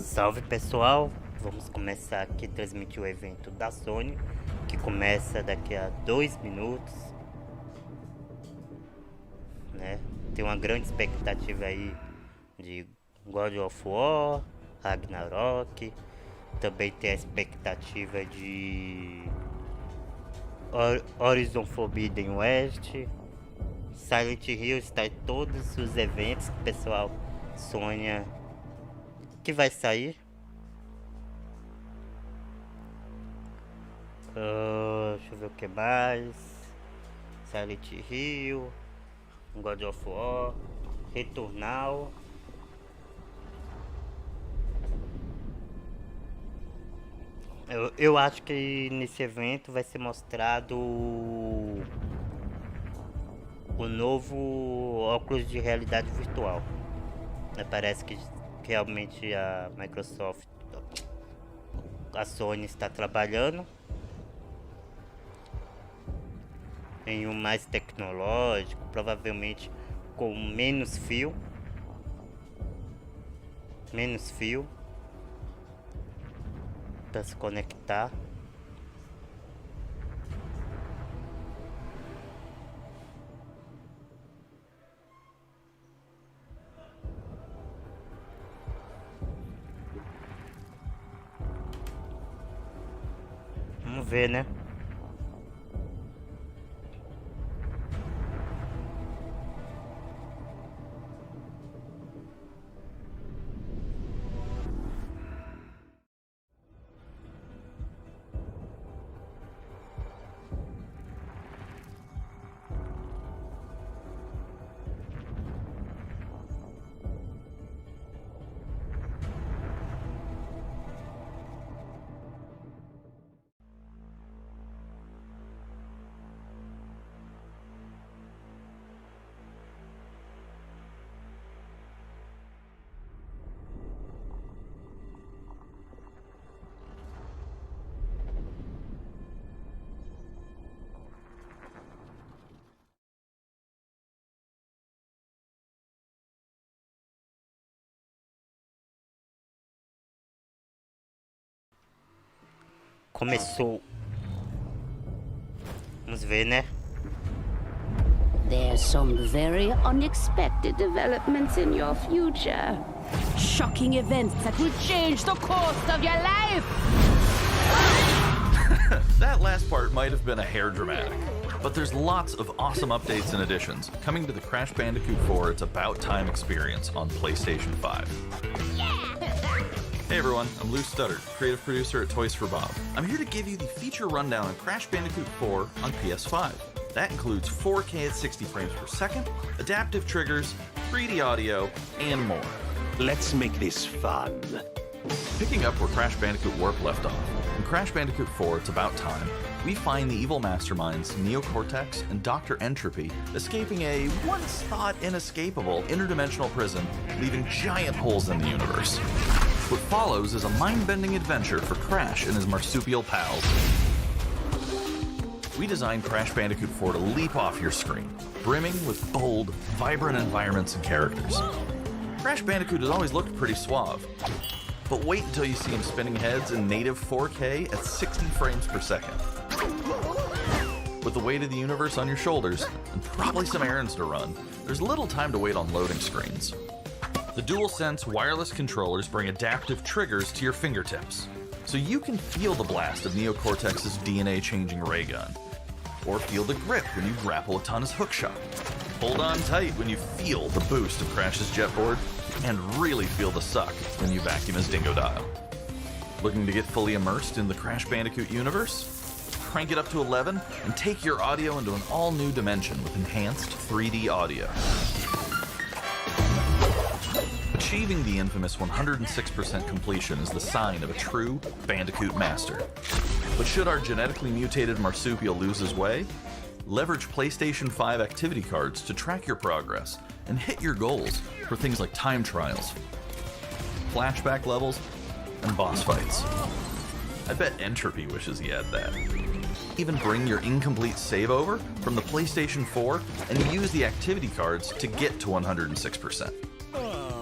Salve pessoal, vamos começar aqui a transmitir o evento da Sony, que começa daqui a 2 minutos, né? Tem uma grande expectativa aí de God of War, Ragnarok, também tem a expectativa de Horizon Forbidden West, Silent Hill, está em todos os eventos que o pessoal sonha que vai sair. Deixa eu ver o que mais. Silent Hill, God of War, Returnal. Eu acho que nesse evento vai ser mostrado o novo óculos de realidade virtual. Parece que realmente a Microsoft, a Sony está trabalhando em um mais tecnológico, provavelmente com menos fio para se conectar. Vamos ver, né? Começou. Vamos ver, né? There's some very unexpected developments in your future. Shocking events that will change the course of your life! That last part might have been a hair dramatic, but there's lots of awesome updates and additions coming to the Crash Bandicoot 4 It's About Time experience on PlayStation 5. Hey everyone, I'm Lou Studdard, creative producer at Toys for Bob. I'm here to give you the feature rundown on Crash Bandicoot 4 on PS5. That includes 4K at 60 frames per second, adaptive triggers, 3D audio, and more. Let's make this fun. Picking up where Crash Bandicoot Warp left off, in Crash Bandicoot 4 It's About Time, we find the evil masterminds Neocortex and Dr. Entropy escaping a once-thought inescapable interdimensional prison, leaving giant holes in the universe. What follows is a mind-bending adventure for Crash and his marsupial pals. We designed Crash Bandicoot 4 to leap off your screen, brimming with bold, vibrant environments and characters. Crash Bandicoot has always looked pretty suave, but wait until you see him spinning heads in native 4K at 60 frames per second. With the weight of the universe on your shoulders, and probably some errands to run, there's little time to wait on loading screens. The DualSense wireless controllers bring adaptive triggers to your fingertips, so you can feel the blast of Neocortex's DNA-changing ray gun, or feel the grip when you grapple a Tana's hookshot. Hold on tight when you feel the boost of Crash's jetboard, and really feel the suck when you vacuum his Dingodile. Looking to get fully immersed in the Crash Bandicoot universe? Crank it up to 11 and take your audio into an all-new dimension with enhanced 3D audio. Achieving the infamous 106% completion is the sign of a true Bandicoot master. But should our genetically mutated marsupial lose his way? Leverage PlayStation 5 activity cards to track your progress and hit your goals for things like time trials, flashback levels, and boss fights. I bet Entropy wishes he had that. Even bring your incomplete save over from the PlayStation 4 and use the activity cards to get to 106%.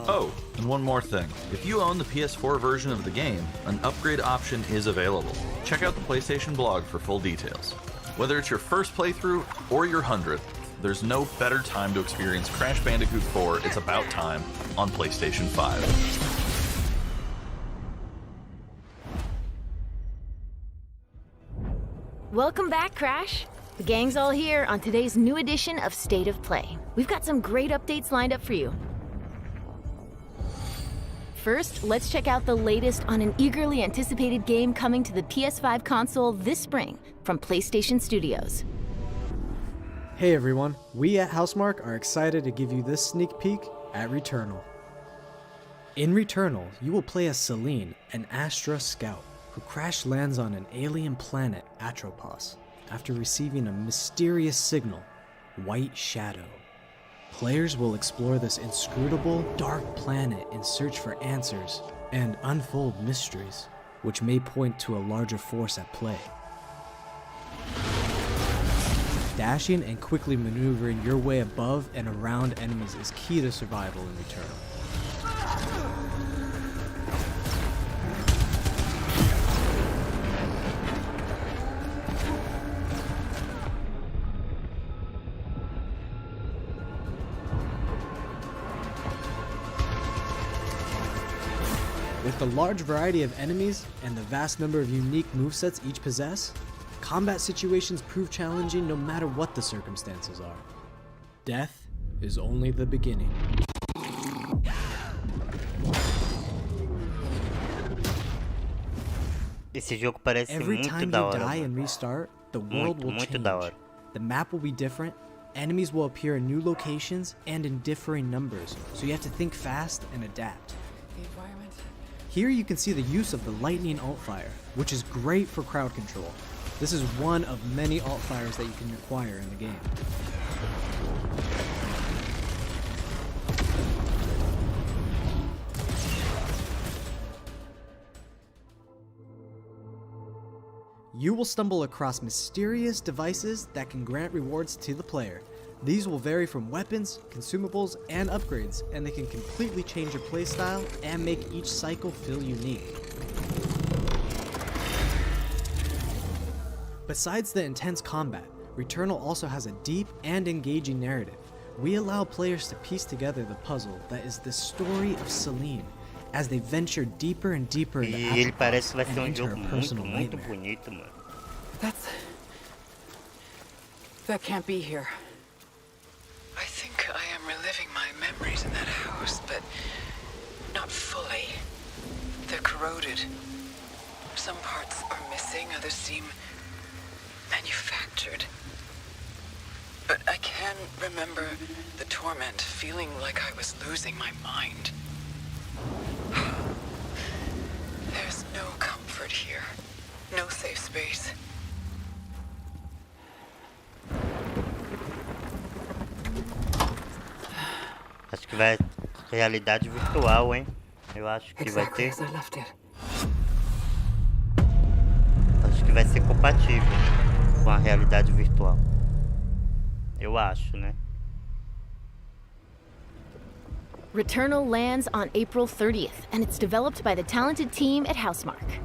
Oh, and one more thing. If you own the PS4 version of the game, an upgrade option is available. Check out the PlayStation blog for full details. Whether it's your first playthrough or your 100th, there's no better time to experience Crash Bandicoot 4 It's About Time on PlayStation 5. Welcome back, Crash. The gang's all here on today's new edition of State of Play. We've got some great updates lined up for you. First, let's check out the latest on an eagerly anticipated game coming to the PS5 console this spring from PlayStation Studios. Hey everyone, we at Housemarque are excited to give you this sneak peek at Returnal. In Returnal, you will play as Celine, an Astra scout, who crash lands on an alien planet, Atropos, after receiving a mysterious signal, White Shadow. Players will explore this inscrutable, dark planet in search for answers and unfold mysteries, which may point to a larger force at play. Dashing and quickly maneuvering your way above and around enemies is key to survival in Returnal. With the large variety of enemies and the vast number of unique movesets each possess, combat situations prove challenging no matter what the circumstances are. Death is only the beginning. Esse jogo parece Every muito time da you hora. die Mano. and restart, the world will Muito change. da hora. The map will be different, enemies will appear in new locations and in differing numbers, so you have to think fast and adapt. Here you can see the use of the lightning alt-fire, which is great for crowd control. This is one of many alt-fires that you can acquire in the game. You will stumble across mysterious devices that can grant rewards to the player. These will vary from weapons, consumables, and upgrades, and they can completely change your playstyle and make each cycle feel unique. Besides the intense combat, Returnal also has a deep and engaging narrative. We allow players to piece together the puzzle that is the story of Celine, as they venture deeper and deeper into E ele parece que vai Atropos ser and enter jogo a muito, personal muito nightmare. bonito, mano. That can't be here. I think I am reliving my memories in that house, but not fully. They're corroded. Some parts are missing, others seem manufactured. But I can remember the torment, feeling like I was losing my mind. There's no comfort here. No safe space. Acho que vai realidade virtual, hein? Eu acho que vai ter. As I left it. Acho que vai ser compatível com a realidade virtual. Eu acho, né? Returnal lands on April 30th, and it's developed by the talented team at Housemarque.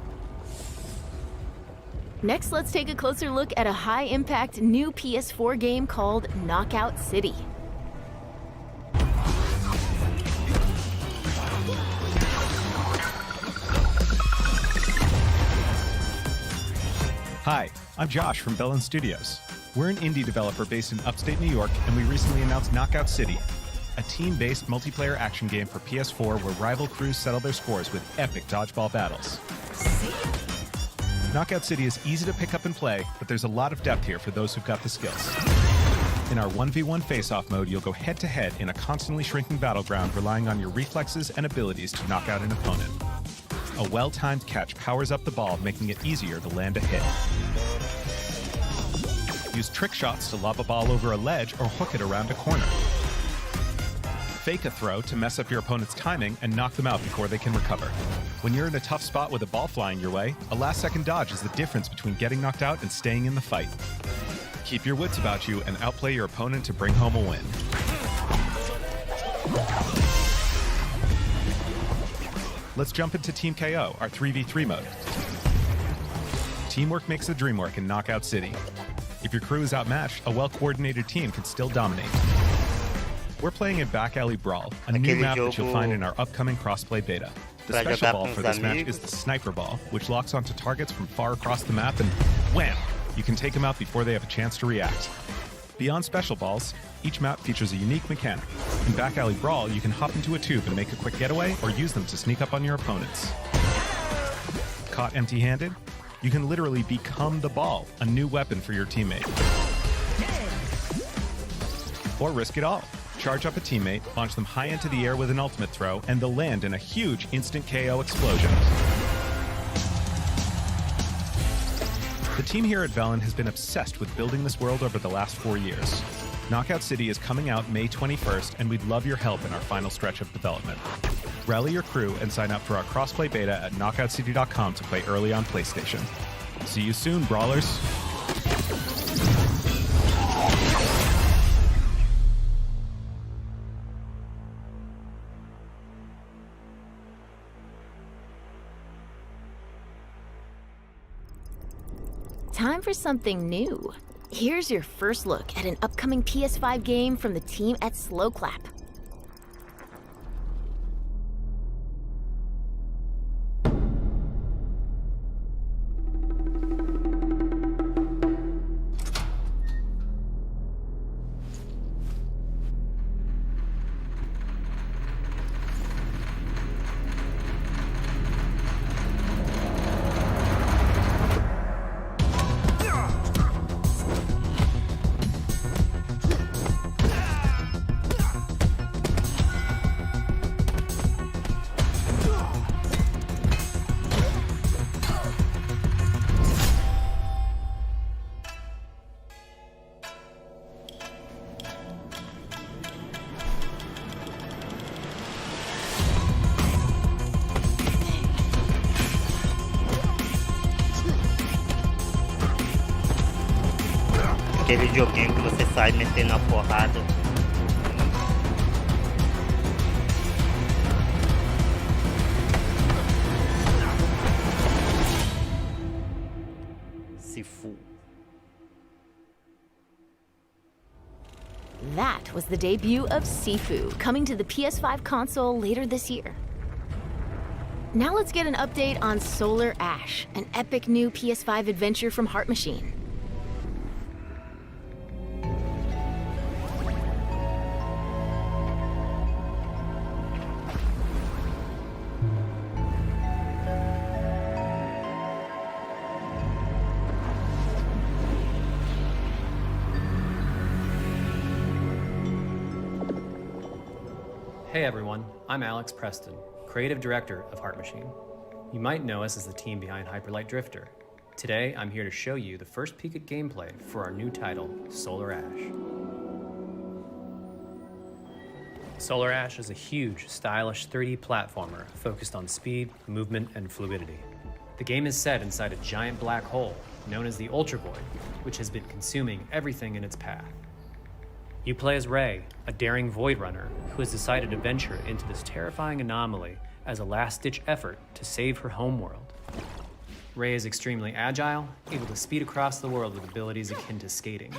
Next, let's take a closer look at a high-impact new PS4 game called Knockout City. Hi, I'm Josh from Bellin Studios. We're an indie developer based in upstate New York, and we recently announced Knockout City, a team-based multiplayer action game for PS4 where rival crews settle their scores with epic dodgeball battles. Knockout City is easy to pick up and play, but there's a lot of depth here for those who've got the skills. In our 1v1 face-off mode, you'll go head-to-head in a constantly shrinking battleground, relying on your reflexes and abilities to knock out an opponent. A well-timed catch powers up the ball, making it easier to land a hit. Use trick shots to lob a ball over a ledge or hook it around a corner. Fake a throw to mess up your opponent's timing and knock them out before they can recover. When you're in a tough spot with a ball flying your way, a last-second dodge is the difference between getting knocked out and staying in the fight. Keep your wits about you and outplay your opponent to bring home a win. Let's jump into Team KO, our 3v3 mode. Teamwork makes the dream work in Knockout City. If your crew is outmatched, a well-coordinated team can still dominate. We're playing in Back Alley Brawl, a new map that you'll find in our upcoming crossplay beta. The special ball for this match is the Sniper Ball, which locks onto targets from far across the map and wham! You can take them out before they have a chance to react. Beyond special balls, each map features a unique mechanic. In Back Alley Brawl, you can hop into a tube and make a quick getaway or use them to sneak up on your opponents. Caught empty-handed? You can literally become the ball, a new weapon for your teammate. Or risk it all. Charge up a teammate, launch them high into the air with an ultimate throw, and they'll land in a huge instant KO explosion. The team here at Velen has been obsessed with building this world over the last 4 years. Knockout City is coming out May 21st, and we'd love your help in our final stretch of development. Rally your crew and sign up for our crossplay beta at knockoutcity.com to play early on PlayStation. See you soon, Brawlers! Time for something new. Here's your first look at an upcoming PS5 game from the team at Slow Clap. Aquele videogame que você sai metendo a porrada. Sifu. That was the debut of Sifu, coming to the PS5 console later this year. Now let's get an update on Solar Ash, an epic new PS5 adventure from Heart Machine. Hey everyone, I'm Alex Preston, creative director of Heart Machine. You might know us as the team behind Hyperlight Drifter. Today, I'm here to show you the first peek at gameplay for our new title, Solar Ash. Solar Ash is a huge, stylish 3D platformer focused on speed, movement, and fluidity. The game is set inside a giant black hole known as the Ultra Void, which has been consuming everything in its path. You play as Ray, a daring Void Runner who has decided to venture into this terrifying anomaly as a last-ditch effort to save her homeworld. Ray is extremely agile, able to speed across the world with abilities akin to skating.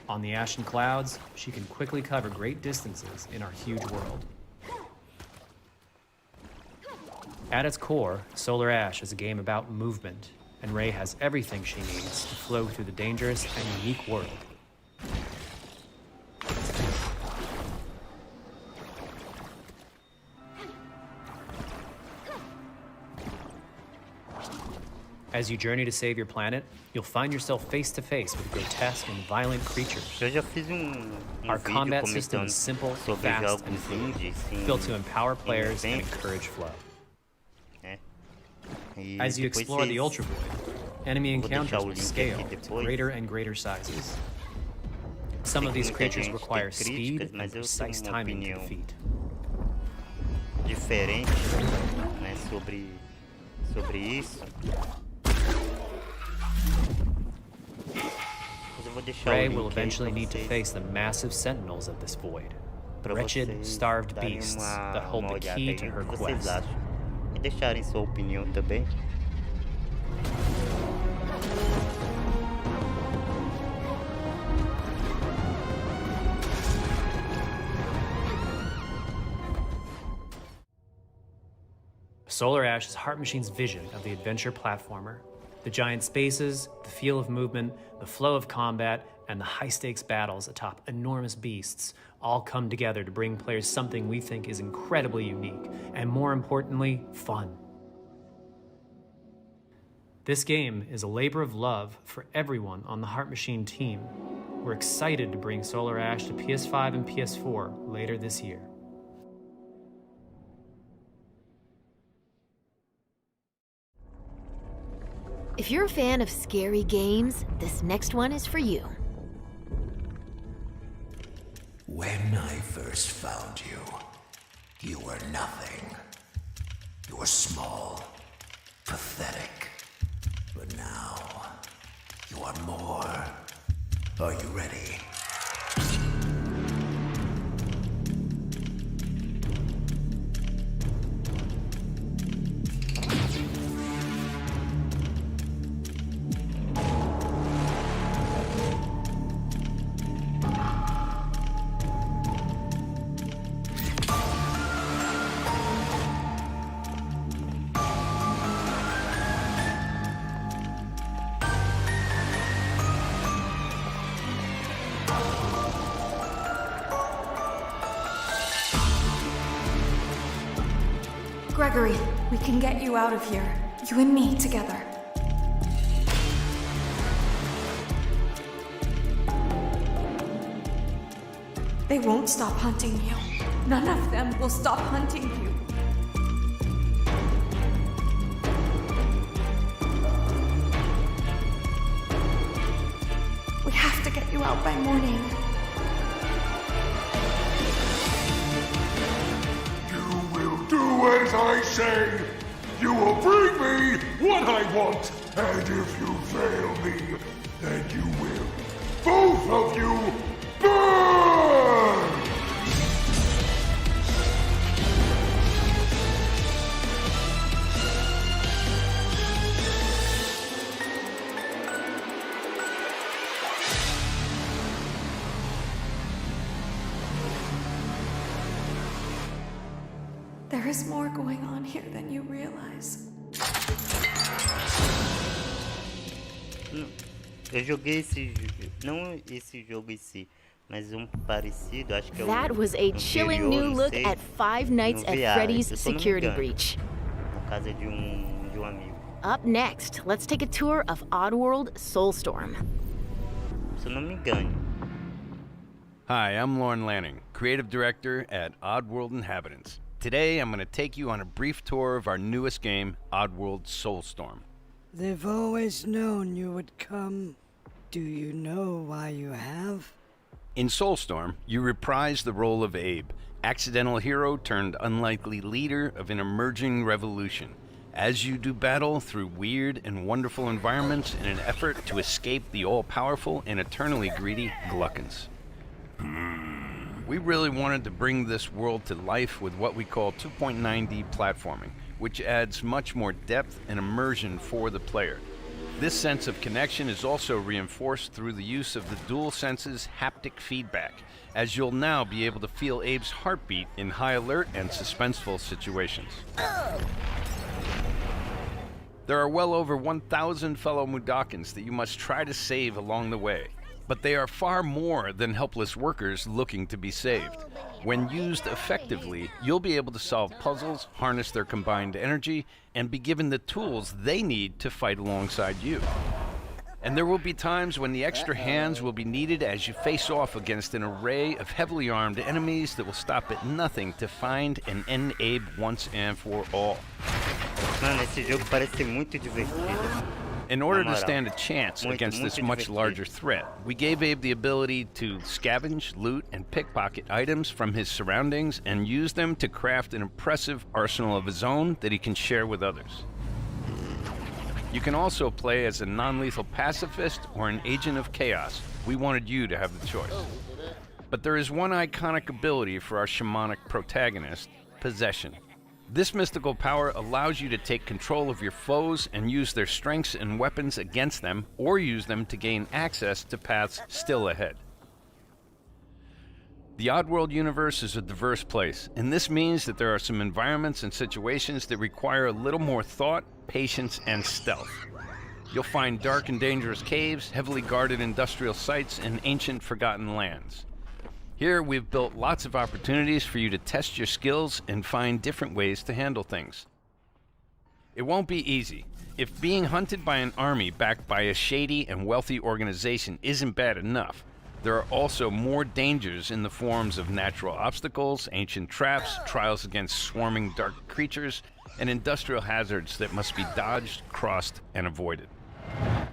On the ashen clouds, she can quickly cover great distances in our huge world. At its core, Solar Ash is a game about movement, and Ray has everything she needs to flow through the dangerous and unique world. As you journey to save your planet, you'll find yourself face to face with grotesque and violent creatures. Eu já fiz Our vídeo combat system comentando is simple, sobre fast, jogos and fluid, indie, sim, built to empower players and evento. encourage flow. E As you depois explore the vocês- Ultra Void, enemy Vou deixar encounters o will link scale aqui to depois. greater and greater sizes. Some of these muita creatures gente require tem speed críticas, mas and eu tenho precise uma timing to opinião defeat. diferente, né, sobre isso. Mas eu vou deixar Ray o link will aí eventually pra need to vocês- face the massive sentinels of this void. pra Wretched, vocês starved darem beasts uma that hold the olhada key aí to no her que vocês quest. acham. e deixarem sua opinião também. Solar Ash is Heart Machine's vision of the adventure platformer. The giant spaces, the feel of movement, the flow of combat, and the high-stakes battles atop enormous beasts all come together to bring players something we think is incredibly unique, and more importantly, fun. This game is a labor of love for everyone on the Heart Machine team. We're excited to bring Solar Ash to PS5 and PS4 later this year. If you're a fan of scary games, this next one is for you. When I first found you, you were nothing. You were small, pathetic. But now, you are more. Are you ready? Gregory, we can get you out of here. You and me together. They won't stop hunting you. None of them will stop hunting you. We have to get you out by morning. Do as I say. You will bring me what I want. And if you fail me, then you will, both of you, burn! There is more going on here than you realize. Eu joguei esse... não esse jogo em si, mas um parecido, acho que é o That was a chilling new look at Five Nights at Freddy's security breach. Na casa de amigo. Up next, let's take a tour of Oddworld Soulstorm. Se eu não me engano. Hi, I'm Lauren Lanning, Creative Director at Oddworld Inhabitants. Today, I'm going to take you on a brief tour of our newest game, Oddworld Soulstorm. They've always known you would come. Do you know why you have? In Soulstorm, you reprise the role of Abe, accidental hero turned unlikely leader of an emerging revolution, as you do battle through weird and wonderful environments in an effort to escape the all-powerful and eternally greedy Gluckins. We really wanted to bring this world to life with what we call 2.9D platforming, which adds much more depth and immersion for the player. This sense of connection is also reinforced through the use of the DualSense's haptic feedback, as you'll now be able to feel Abe's heartbeat in high alert and suspenseful situations. There are well over 1,000 fellow Mudokons that you must try to save along the way. But they are far more than helpless workers looking to be saved. When used effectively, you'll be able to solve puzzles, harness their combined energy, and be given the tools they need to fight alongside you. And there will be times when the extra hands will be needed as you face off against an array of heavily armed enemies that will stop at nothing to find and end Abe once and for all. Mano, esse jogo parece ser muito divertido. In order to stand a chance against this much larger threat, we gave Abe the ability to scavenge, loot, and pickpocket items from his surroundings and use them to craft an impressive arsenal of his own that he can share with others. You can also play as a non-lethal pacifist or an agent of chaos. We wanted you to have the choice. But there is one iconic ability for our shamanic protagonist, Possession. This mystical power allows you to take control of your foes and use their strengths and weapons against them, or use them to gain access to paths still ahead. The Oddworld universe is a diverse place, and this means that there are some environments and situations that require a little more thought, patience, and stealth. You'll find dark and dangerous caves, heavily guarded industrial sites, and ancient forgotten lands. Here, we've built lots of opportunities for you to test your skills and find different ways to handle things. It won't be easy. If being hunted by an army backed by a shady and wealthy organization isn't bad enough, there are also more dangers in the forms of natural obstacles, ancient traps, trials against swarming dark creatures, and industrial hazards that must be dodged, crossed, and avoided.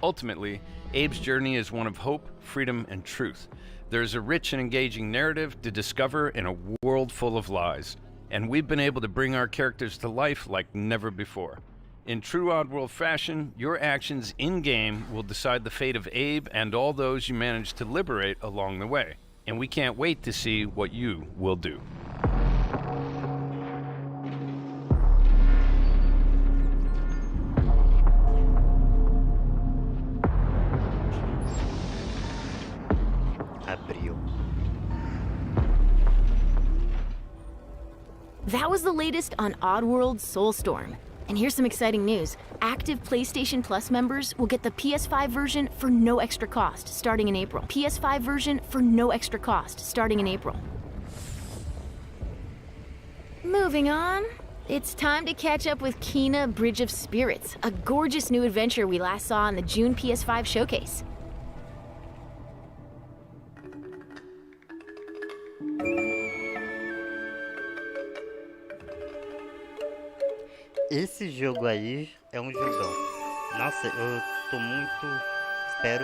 Ultimately, Abe's journey is one of hope, freedom, and truth. There is a rich and engaging narrative to discover in a world full of lies, and we've been able to bring our characters to life like never before. In true Oddworld fashion, your actions in-game will decide the fate of Abe and all those you manage to liberate along the way, and we can't wait to see what you will do. That was the latest on Oddworld Soulstorm. And here's some exciting news. Active PlayStation Plus members will get the PS5 version for no extra cost starting in April. PS5 version for no extra cost starting in April. Moving on. It's time to catch up with Kina, Bridge of Spirits, a gorgeous new adventure we last saw in the June PS5 showcase. Esse jogo aí é um jogão. Nossa, eu tô muito... Espero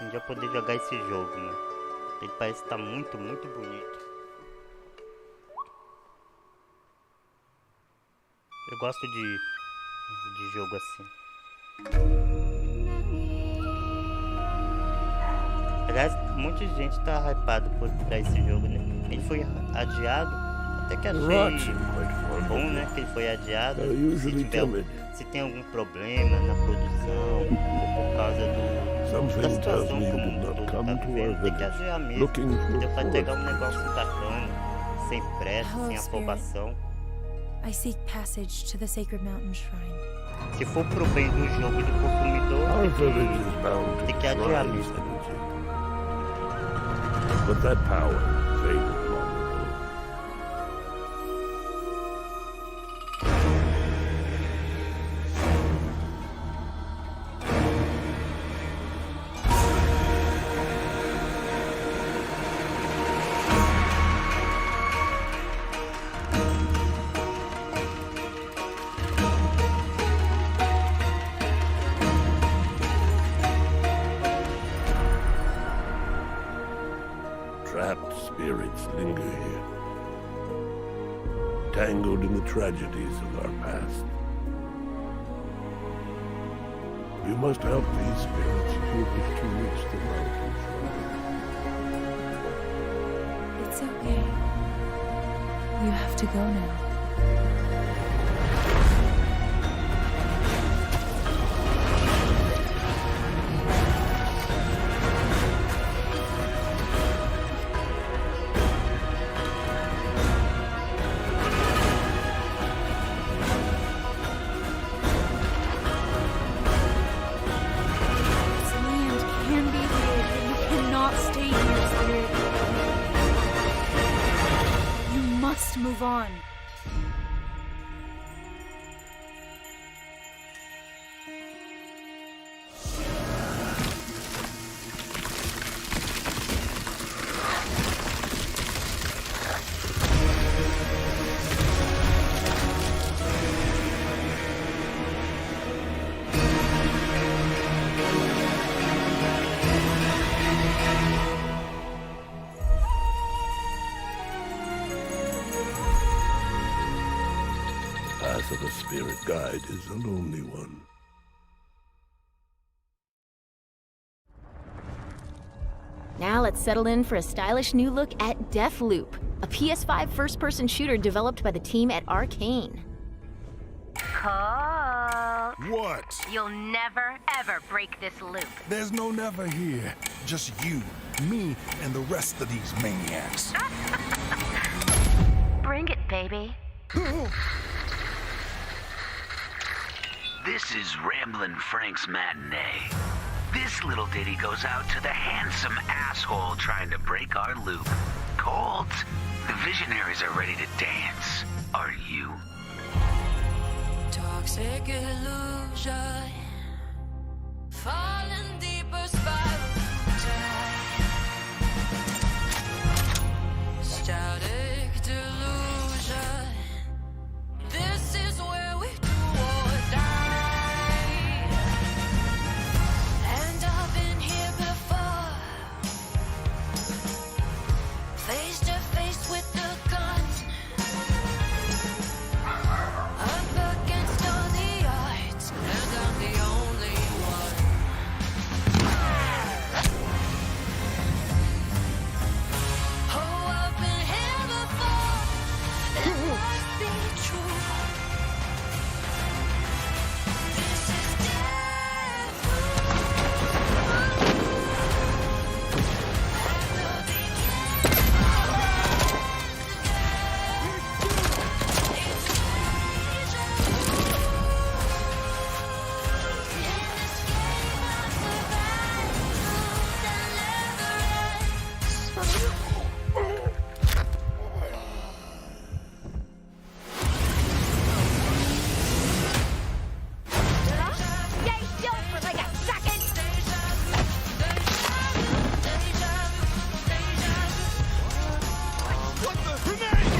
um dia poder jogar esse jogo, né? Ele parece estar muito, muito bonito. Eu gosto de jogo assim. Aliás, muita gente tá hypada por esse jogo, né? Ele foi adiado, até que achei bom, né? Que ele foi adiado. Se tem algum problema na produção, por causa da situação que o mundo todo tá vivendo, tem que adiar mesmo. Deu pra pegar um negócio bacana, sem pressa, sem afobação. I seek passage to the sacred mountain shrine. Se for pro bem do jogo e do consumidor, tem que adiar mesmo. But that power faded long ago. Trapped spirits linger here, tangled in the tragedies of our past. You must help these spirits if you wish to reach the mountain shrine. It's okay. You have to go now. Move on. The path of a spirit guide is a lonely one. Now let's settle in for a stylish new look at Deathloop, a PS5 first-person shooter developed by the team at Arcane. Colt. What? You'll never, ever break this loop. There's no never here. Just you, me, and the rest of these maniacs. Bring it, baby. This is Ramblin' Frank's Matinee. This little ditty goes out to the handsome asshole trying to break our loop. Colt, the visionaries are ready to dance. Are you? Toxic illusion, falling deeper spirals tonight. Static delusion, this is where we do or die. And I've been here before, face to face with the guns. Up against all the odds, and I'm the only one. Oh, I've been here before. It must be true. This is death. Stay still for like a second. What the grenade?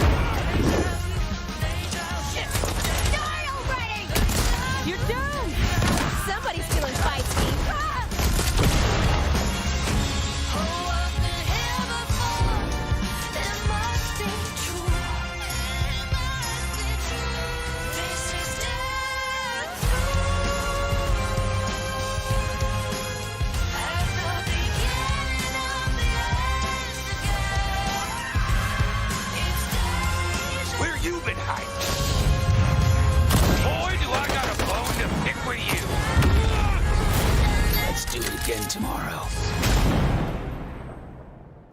Die already! You're doomed! Somebody's feeling feisty. Oh, I've been here before. It must be true. This is death. At the beginning of the end again. It's deja. Where you been hiding? Boy, do I got a bone to pick with you. Let's do it again tomorrow.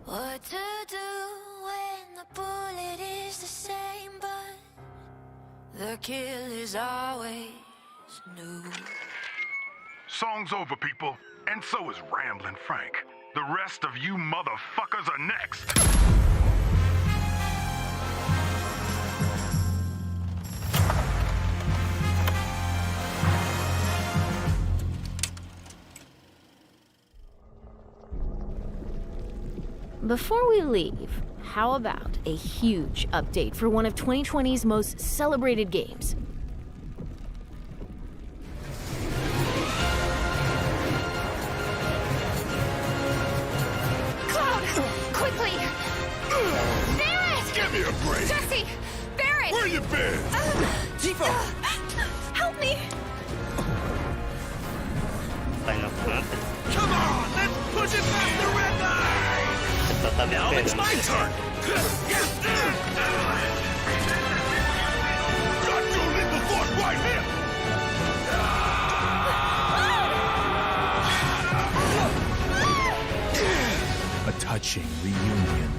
What to do when the bullet is the same, but the kill is always new. Song's over, people. And so is Ramblin' Frank. The rest of you motherfuckers are next. Before we leave, how about a huge update for one of 2020's most celebrated games? Cloud! Quickly! Barrett! Give me a break. Jesse! Barrett! Where you been? Tifa! Help me! Final Fantasy. Come on, let's push it past the red line! Now it's my turn! Got your little force right here! A touching reunion.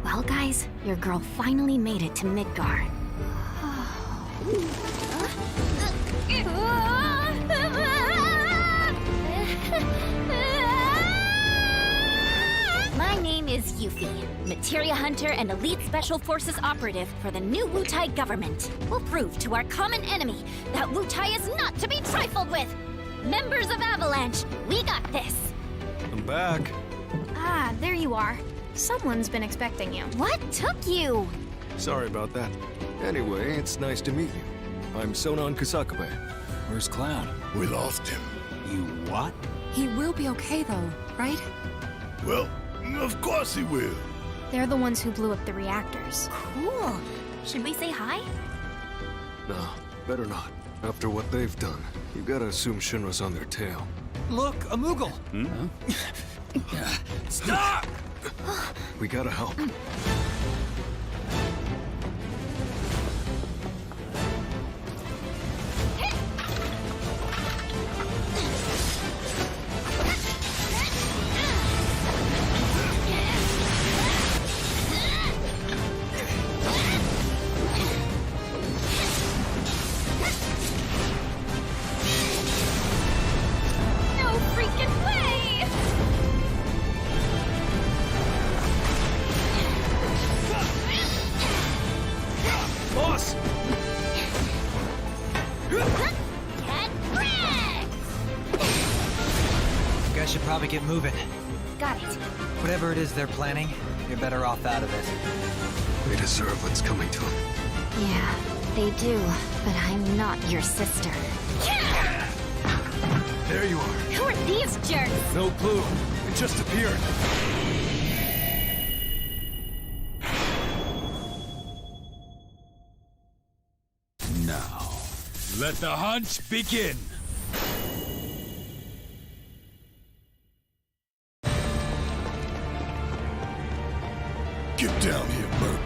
Well, guys, your girl finally made it to Midgard. My name is Yuffie, materia hunter and elite special forces operative for the new Wutai government. We'll prove to our common enemy that Wutai is not to be trifled with. Members of Avalanche, we got this. I'm back. Ah, there you are. Someone's been expecting you. What took you? Sorry about that. Anyway, it's nice to meet you. I'm Sonon Kusakabe. Where's Clown? We lost him. You what? He will be okay, though, right? Well, of course he will. They're the ones who blew up the reactors. Cool. Should we say hi? No, better not. After what they've done, you gotta assume Shinra's on their tail. Look, a Moogle! Stop! We gotta help. Gotta get moving. Got it. Whatever it is they're planning, you're better off out of it. They deserve what's coming to them. Yeah, they do. But I'm not your sister. There you are. Who are these jerks? No clue. It just appeared. Now, let the hunt begin. Get down here, Merc.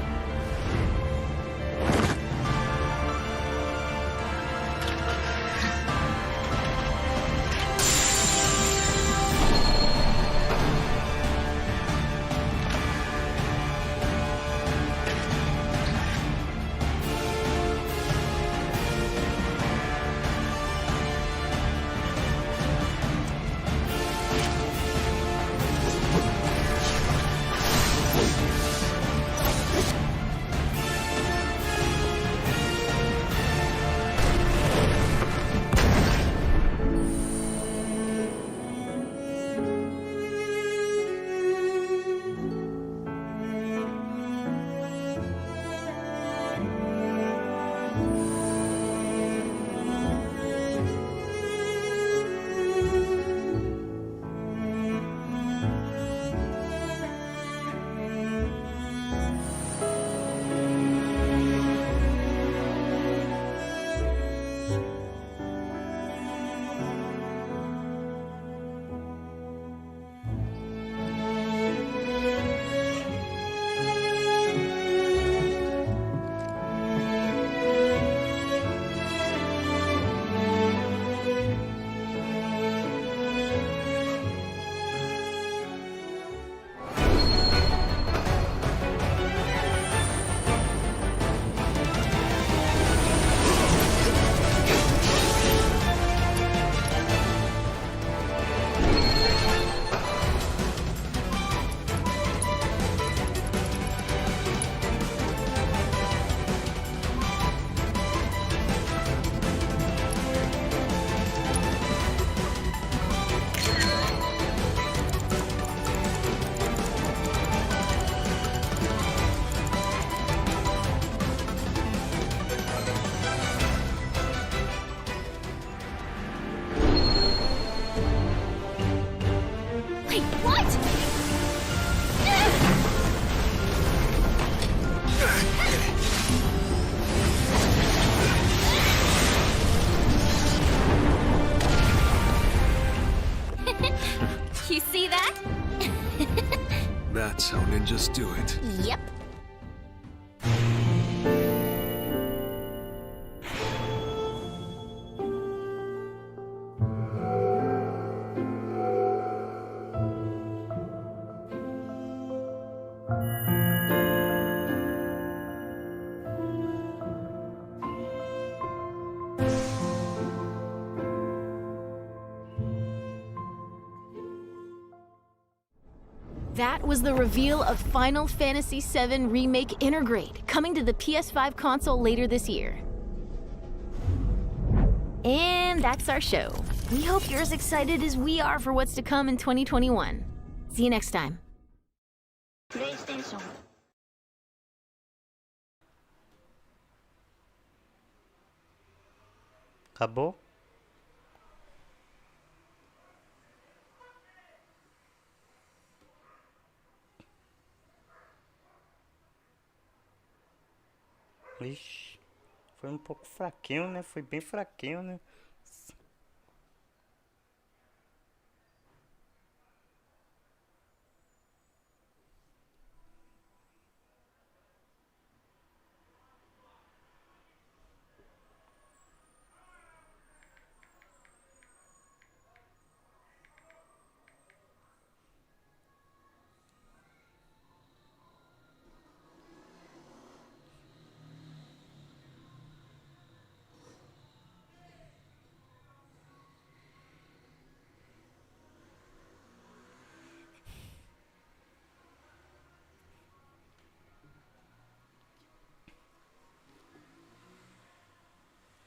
That's how ninjas do it. Yep. That was the reveal of Final Fantasy VII Remake Intergrade, coming to the PS5 console later this year. And that's our show. We hope you're as excited as we are for what's to come in 2021. See you next time. PlayStation. Acabou? Ixi, foi um pouco fraquinho, né? Foi bem fraquinho, né?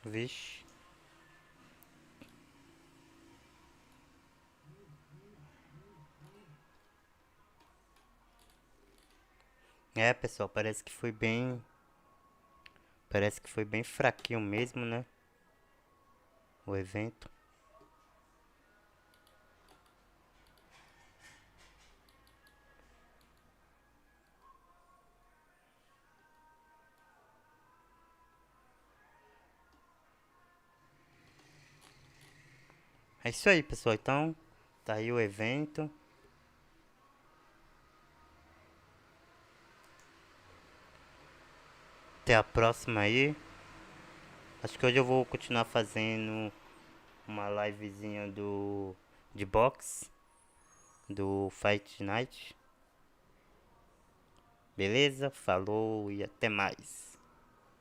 Vixe. É, pessoal, parece que foi bem fraquinho mesmo, né? O evento. É isso aí, pessoal. Então, tá aí o evento. Até a próxima aí. Acho que hoje eu vou continuar fazendo uma livezinha de box do Fight Night. Beleza? Falou e até mais.